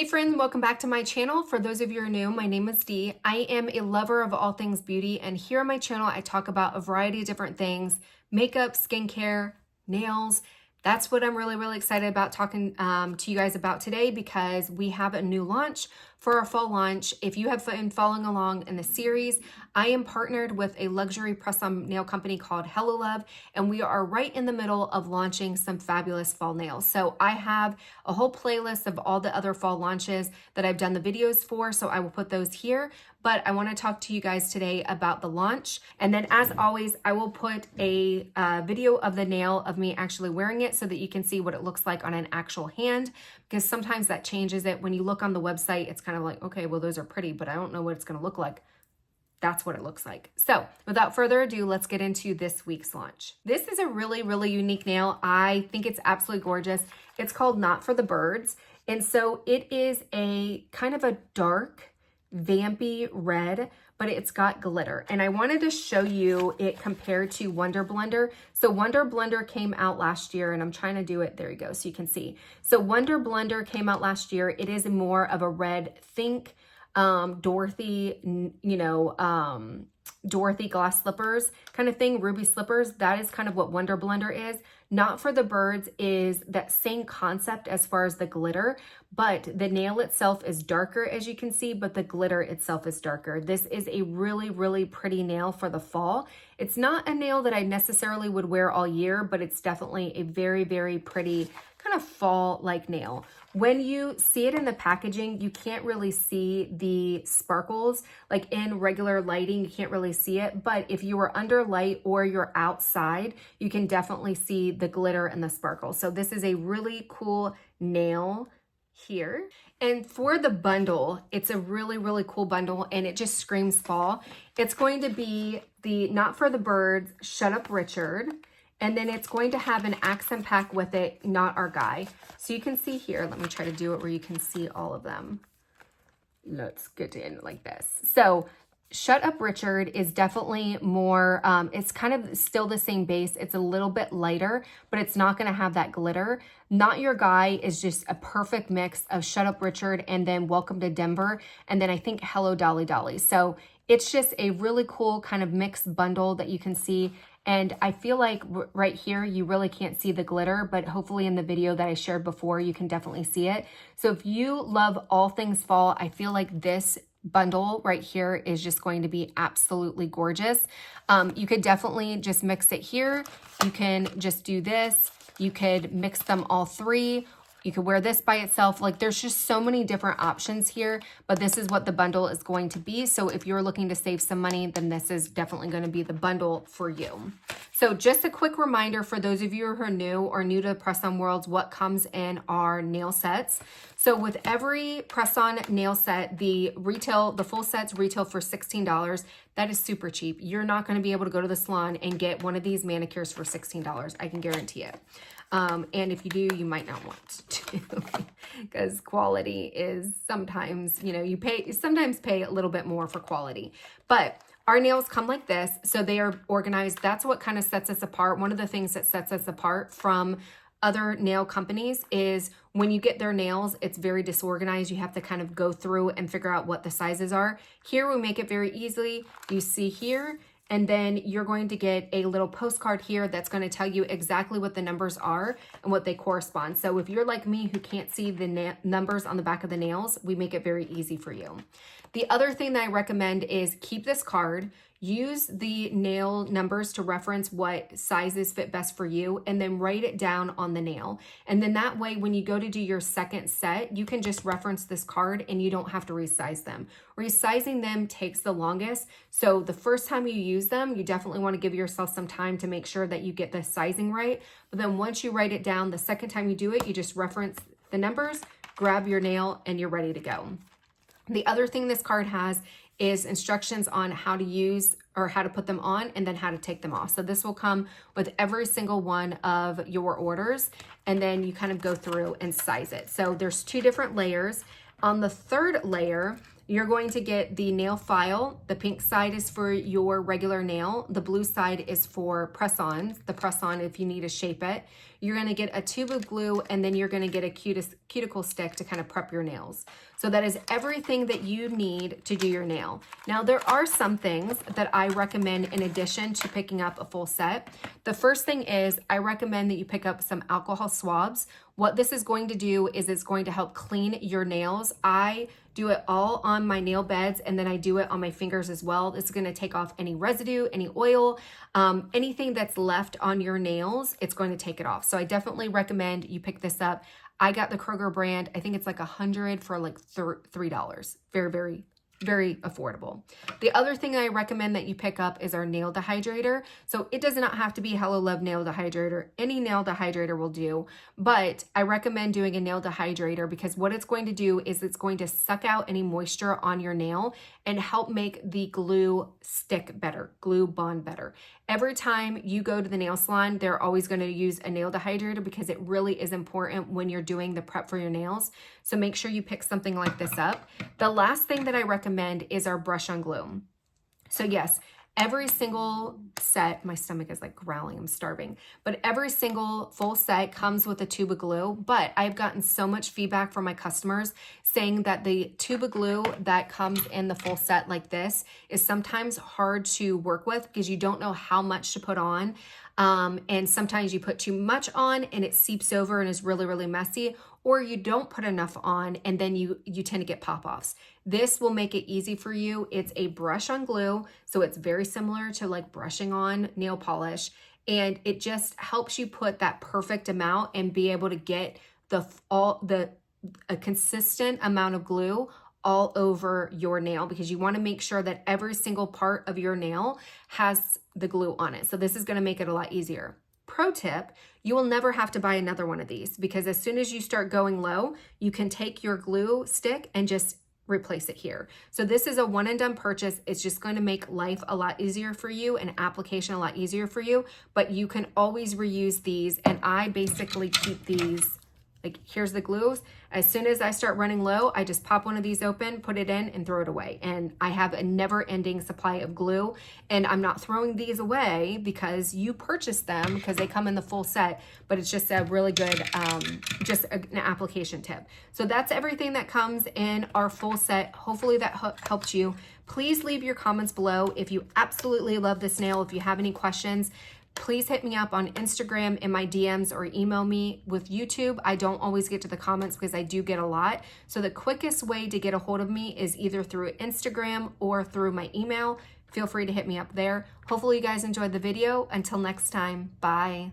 Hey friends, welcome back to my channel. For those of you who are new, my name is Dee. I am a lover of all things beauty, and here on my channel I talk about a variety of different things: makeup, skincare, nails. That's what I'm really excited about talking to you guys about today, because we have a new launch for our fall launch. If you have been following along in the series, I am partnered with a luxury press-on nail company called Hello Love, and we are right in the middle of launching some fabulous fall nails. So I have a whole playlist of all the other fall launches that I've done the videos for, so I will put those here. But I want to talk to you guys today about the launch. And then as always, I will put a video of the nail of me actually wearing it so that you can see what it looks like on an actual hand, because sometimes that changes it. When you look on the website, it's kind of like, okay, well, those are pretty, but I don't know what it's going to look like. That's what it looks like. So without further ado, let's get into this week's launch. This is a really unique nail. I think it's absolutely gorgeous. It's called Not for the Birds. And so it is a kind of a dark, vampy red, but it's got glitter. And I wanted to show you it compared to Wonder Blender. So Wonder Blender came out last year, and I'm trying to do it. There you go, so you can see. So Wonder Blender came out last year. It is more of a red, think Dorothy, Dorothy glass slippers kind of thing, ruby slippers. That is kind of what Wonder Blender is. Not for the Birds is that same concept as far as the glitter, but the nail itself is darker, as you can see, but the glitter itself is darker. This is a really pretty nail for the fall. It's not a nail that I necessarily would wear all year, but it's definitely a very pretty kind of fall-like nail. When you see it in the packaging, you can't really see the sparkles. Like in regular lighting, you can't really see it. But if you are under light or you're outside, you can definitely see the glitter and the sparkles. So this is a really cool nail here. And for the bundle, it's a really cool bundle, and it just screams fall. It's going to be the Not for the Birds Shut Up Richard. And then it's going to have an accent pack with it, Not Our Guy. So you can see here, let me try to do it where you can see all of them. Let's get in like this. So Shut Up Richard is definitely more, it's kind of still the same base. It's a little bit lighter, but it's not going to have that glitter. Not Your Guy is just a perfect mix of Shut Up Richard and then Welcome to Denver. And then I think Hello Dolly Dolly. So it's just a really cool kind of mixed bundle that you can see. And I feel like right here, you really can't see the glitter, but hopefully in the video that I shared before, you can definitely see it. So if you love all things fall, I feel like this bundle right here is just going to be absolutely gorgeous. You could definitely just mix it here. You can just do this. You could mix them all three. You could wear this by itself. Like, there's just so many different options here, but this is what the bundle is going to be. So if you're looking to save some money, then this is definitely going to be the bundle for you. So just a quick reminder for those of you who are new or new to the press-on worlds, what comes in our nail sets. So with every press-on nail set, the full sets retail for $16. That is super cheap. You're not going to be able to go to the salon and get one of these manicures for $16. I can guarantee it. And if you do, you might not want to, because quality is sometimes, you sometimes pay a little bit more for quality. But our nails come like this, so they are organized. That's what kind of sets us apart. One of the things that sets us apart from other nail companies is when you get their nails, it's very disorganized. You have to kind of go through and figure out what the sizes are. Here, we make it very easily. You see here, and then you're going to get a little postcard here that's going to tell you exactly what the numbers are and what they correspond. So if you're like me who can't see the numbers on the back of the nails, we make it very easy for you. The other thing that I recommend is keep this card. Use the nail numbers to reference what sizes fit best for you, and then write it down on the nail. And then that way, when you go to do your second set, you can just reference this card and you don't have to resize them. Resizing them takes the longest. So the first time you use them, you definitely want to give yourself some time to make sure that you get the sizing right. But then once you write it down, the second time you do it, you just reference the numbers, grab your nail, and you're ready to go. The other thing this card has is instructions on how to use or how to put them on, and then how to take them off. So this will come with every single one of your orders, and then you kind of go through and size it. So there's two different layers. On the third layer, You're going to get the nail file. The pink side is for your regular nail. The blue side is for press-ons. The press-on if you need to shape it. You're gonna get a tube of glue, and then you're gonna get a cuticle stick to kind of prep your nails. So that is everything that you need to do your nail. Now there are some things that I recommend in addition to picking up a full set. The first thing is I recommend that you pick up some alcohol swabs. What this is going to do is it's going to help clean your nails. I do it all on my nail beds, and then I do it on my fingers as well. This is going to take off any residue, any oil, anything that's left on your nails, it's going to take it off. So I definitely recommend you pick this up. I got the Kroger brand. I think it's like 100 for like $3. Very, very, very affordable. The other thing I recommend that you pick up is our nail dehydrator. So it does not have to be Hello Love nail dehydrator. Any nail dehydrator will do, but I recommend doing a nail dehydrator because what it's going to do is it's going to suck out any moisture on your nail and help make the glue stick better, glue bond better. Every time you go to the nail salon, they're always going to use a nail dehydrator because it really is important when you're doing the prep for your nails. So make sure you pick something like this up. The last thing that I recommend is our brush on glue. So yes, every single set, my stomach is like growling, I'm starving, but every single full set comes with a tube of glue. But I've gotten so much feedback from my customers saying that the tube of glue that comes in the full set like this is sometimes hard to work with because you don't know how much to put on. And sometimes you put too much on and it seeps over and is really, really messy, or you don't put enough on and then you tend to get pop-offs. This will make it easy for you. It's a brush on glue, so it's very similar to like brushing on nail polish, and it just helps you put that perfect amount and be able to get a consistent amount of glue all over your nail because you want to make sure that every single part of your nail has the glue on it. So this is going to make it a lot easier. Pro tip, you will never have to buy another one of these because as soon as you start going low, you can take your glue stick and just replace it here. So this is a one and done purchase. It's just going to make life a lot easier for you and application a lot easier for you, but you can always reuse these. And I basically keep these, like here's the glues. As soon as I start running low, I just pop one of these open, put it in and throw it away. And I have a never ending supply of glue, and I'm not throwing these away because you purchased them because they come in the full set, but it's just a really good, just an application tip. So that's everything that comes in our full set. Hopefully that helped you. Please leave your comments below if you absolutely love this nail. If you have any questions, please hit me up on Instagram in my DMs or email me. With YouTube, I don't always get to the comments because I do get a lot. So the quickest way to get a hold of me is either through Instagram or through my email. Feel free to hit me up there. Hopefully you guys enjoyed the video. Until next time, bye.